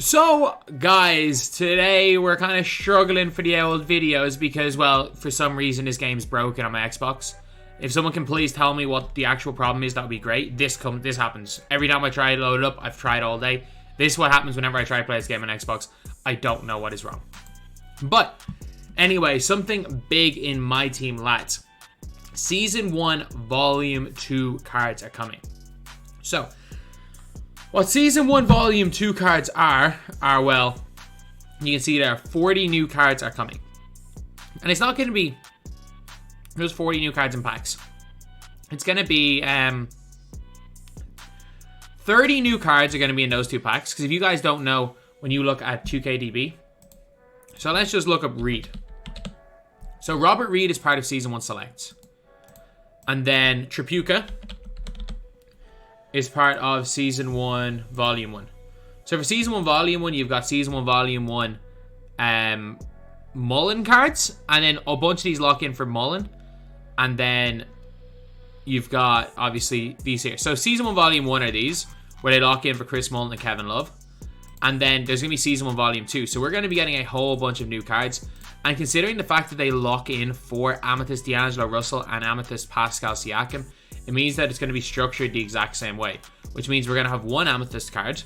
So, guys, today we're kind of struggling for the old videos because, well, for some reason this game's broken on my Xbox. If someone can please tell me what the actual problem is, that would be great. This happens. Every time I try to load it up, I've tried all day. This is what happens whenever I try to play this game on Xbox. I don't know what is wrong. But, anyway, something big in my team, lads. Season 1 Volume 2 cards are coming. So, what Season 1 Volume 2 cards are, well, you can see there, 40 new cards are coming. And it's not going to be just 40 new cards in packs. It's going to be 30 new cards are going to be in those two packs. Because if you guys don't know, when you look at 2KDB, so let's just look up Reed. So Robert Reed is part of Season 1 Selects. And then Tripucka is part of Season 1 Volume 1. So for Season 1 Volume 1, you've got Season 1 Volume 1 Mullen cards. And then a bunch of these lock in for Mullen. And then you've got, obviously, these here. So Season 1 Volume 1 are these, where they lock in for Chris Mullen and Kevin Love. And then there's going to be Season 1 Volume 2. So we're going to be getting a whole bunch of new cards. And considering the fact that they lock in for Amethyst D'Angelo Russell and Amethyst Pascal Siakam, it means that it's going to be structured the exact same way. Which means we're going to have one Amethyst card.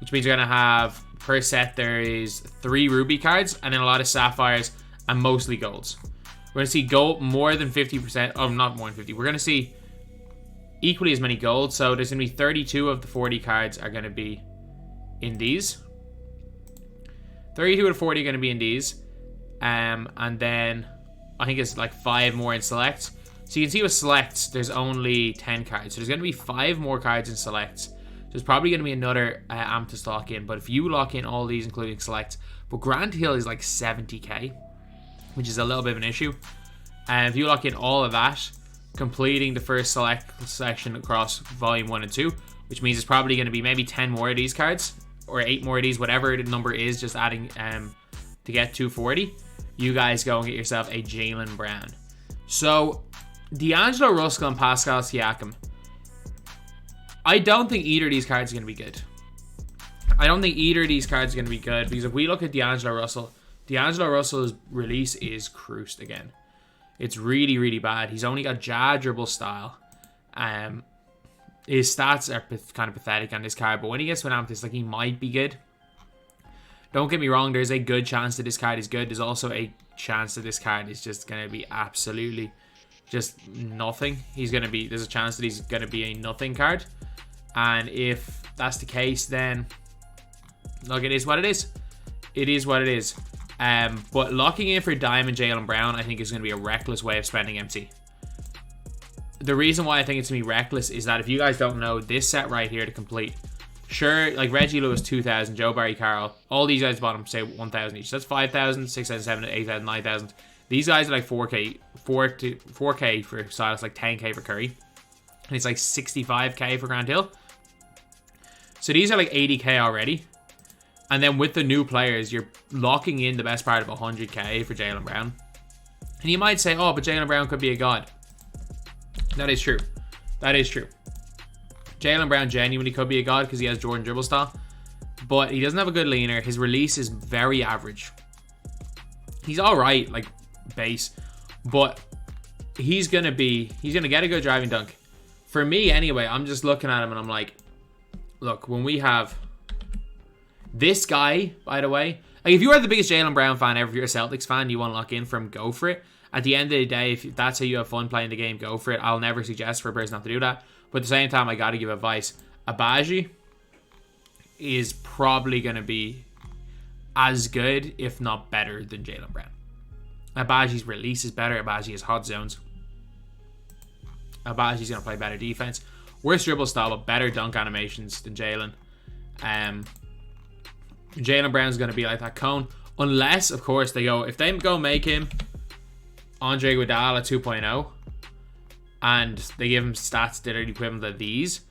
Which means we're going to have, per set, there is 3 Ruby cards. And then a lot of Sapphires and mostly Golds. We're going to see gold more than 50%. Oh, not more than 50. We're going to see equally as many gold. So there's going to be 32 of the 40 cards are going to be in these. 32 of the 40 are going to be in these. And then I think it's like 5 more in Select. So you can see with Selects, there's only 10 cards. So there's going to be 5 more cards in Selects. So there's probably going to be another Amethyst lock in. But if you lock in all these, including Selects, but Grand Hill is like 70k, which is a little bit of an issue. And if you lock in all of that, completing the first Select section across Volume 1 and 2, which means it's probably going to be maybe 10 more of these cards, or 8 more of these, whatever the number is, just adding to get 240. You guys go and get yourself a Jaylen Brown. So, D'Angelo Russell and Pascal Siakam. I don't think either of these cards are going to be good. I don't think either of these cards are going to be good, because if we look at D'Angelo Russell's release is cruised again. It's really, really bad. He's only got Ja dribble style. His stats are kind of pathetic on this card, but when he gets to an Amethyst, like, he might be good. Don't get me wrong, there's a good chance that this card is good. There's also a chance that this card is just going to be absolutely just nothing. There's a chance that he's going to be a nothing card. And if that's the case, then look, it is what it is. It is what it is. But locking in for Diamond Jaylen Brown, I think, is going to be a reckless way of spending MT. The reason why I think it's going to be reckless is that if you guys don't know, this set right here to complete, sure, like Reggie Lewis 2,000, Joe Barry Carroll, all these guys bottom say 1,000 each. That's 5,000, 6,000, 7,000, 8,000, 9,000. These guys are like 4K for Silas, like 10K for Curry. And it's like 65K for Grant Hill. So these are like 80K already. And then with the new players, you're locking in the best part of 100K for Jaylen Brown. And you might say, oh, but Jaylen Brown could be a god. That is true. That is true. Jaylen Brown genuinely could be a god because he has Jordan dribble style. But he doesn't have a good leaner. His release is very average. He's alright, like, base. But he's gonna get a good driving dunk. For me, anyway, I'm just looking at him and I'm like, look, when we have this guy, by the way, like, if you are the biggest Jaylen Brown fan ever, if you're a Celtics fan, you want to lock in for him, go for it. At the end of the day, if that's how you have fun playing the game, go for it. I'll never suggest for a person not to do that. But at the same time, I got to give advice. Abaji is probably going to be as good, if not better, than Jaylen Brown. Abaji's release is better. Abaji has hot zones. Abaji's going to play better defense. Worse dribble style, but better dunk animations than Jaylen. Jaylen Brown's going to be like that cone. Unless, of course, if they go make him Andre Iguodala 2.0, and they give him stats that are equivalent to these,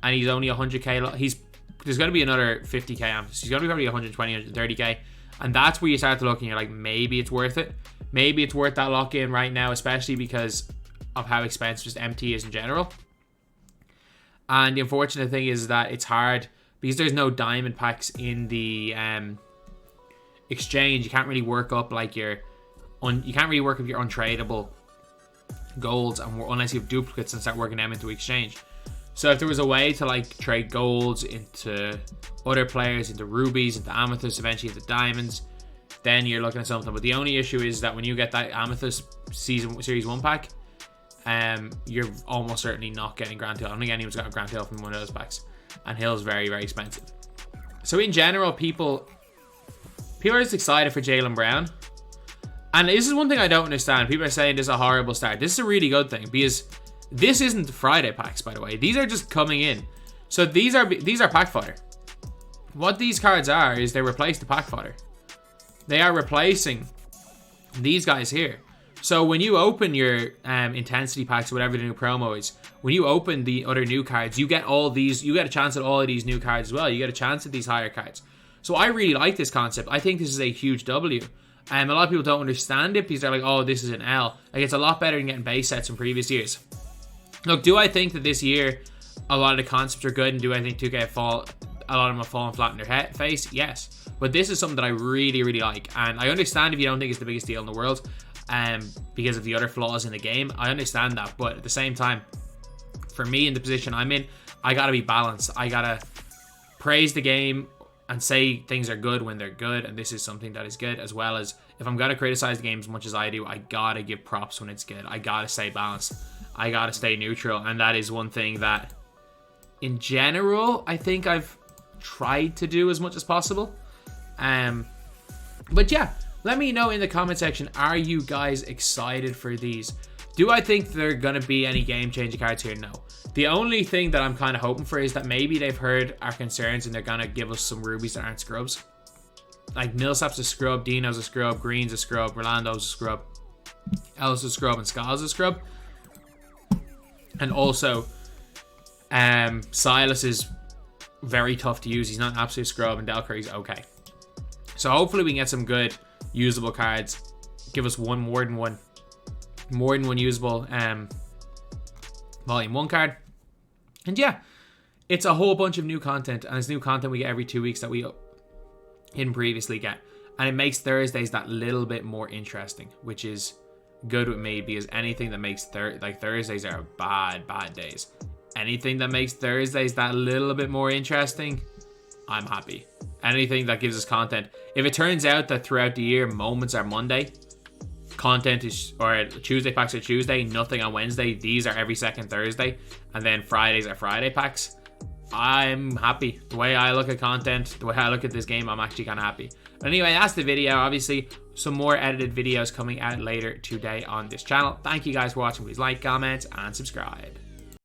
and he's only 100k, there's going to be another 50k Amethyst. He's going to be probably 120, 130k, and that's where you start to look and you're like, maybe it's worth it. Maybe it's worth that lock in right now, especially because of how expensive just MT is in general. And the unfortunate thing is that it's hard because there's no diamond packs in the exchange. You can't really work up like your untradeable golds unless you have duplicates and start working them into exchange. So if there was a way to like trade golds into other players, into rubies, into amethysts, eventually into diamonds, then you're looking at something. But the only issue is that when you get that amethyst series 1 pack, you're almost certainly not getting Grand Hill. I don't think anyone's got a Grand Hill from one of those packs, and Hill's very, very expensive. So in general, people are just excited for Jaylen Brown. And this is one thing I don't understand. People are saying this is a horrible start. This is a really good thing, because this isn't Friday packs, by the way. These are just coming in. So these are pack fodder. What these cards are is they replace the pack fodder. They are replacing these guys here. So when you open your intensity packs, or whatever the new promo is, when you open the other new cards, you get all these. You get a chance at all of these new cards as well. You get a chance at these higher cards. So I really like this concept. I think this is a huge W. A lot of people don't understand it because they're like, oh, this is an L. Like, it's a lot better than getting base sets from previous years. Look, do I think that this year a lot of the concepts are good, and do I think 2K a lot of them have fallen flat in their face? Yes. But this is something that I really, really like. And I understand if you don't think it's the biggest deal in the world because of the other flaws in the game. I understand that. But at the same time, for me in the position I'm in, I got to be balanced. I got to praise the game and say things are good when they're good, and this is something that is good, as well as if I'm going to criticize the game as much as I do, I got to give props when it's good. I got to stay balanced. I got to stay neutral, and that is one thing that, in general, I think I've tried to do as much as possible. But yeah, let me know in the comment section, are you guys excited for these? Do I think there are going to be any game-changing cards here? No. The only thing that I'm kind of hoping for is that maybe they've heard our concerns and they're going to give us some rubies that aren't scrubs. Like Millsap's a scrub, Dino's a scrub, Green's a scrub, Rolando's a scrub, Ellis a scrub, and Skal's a scrub. And also, Silas is very tough to use. He's not an absolute scrub, and Delcurry's okay. So hopefully we can get some good usable cards. Give us more than one usable Volume 1 card. And yeah, it's a whole bunch of new content, and it's new content we get every 2 weeks that we didn't previously get. And it makes Thursdays that little bit more interesting, which is good with me, because anything that makes Thursdays are bad days. Anything that makes Thursdays that little bit more interesting, I'm happy. Anything that gives us content. If it turns out that throughout the year moments are Monday, content is, or Tuesday packs are Tuesday, nothing on Wednesday, these are every second Thursday, and then Fridays are Friday packs, I'm happy. The way I look at content, the way I look at this game, I'm actually kind of happy. But anyway, that's the video. Obviously, some more edited videos coming out later today on this channel. Thank you guys for watching. Please like, comment, and subscribe.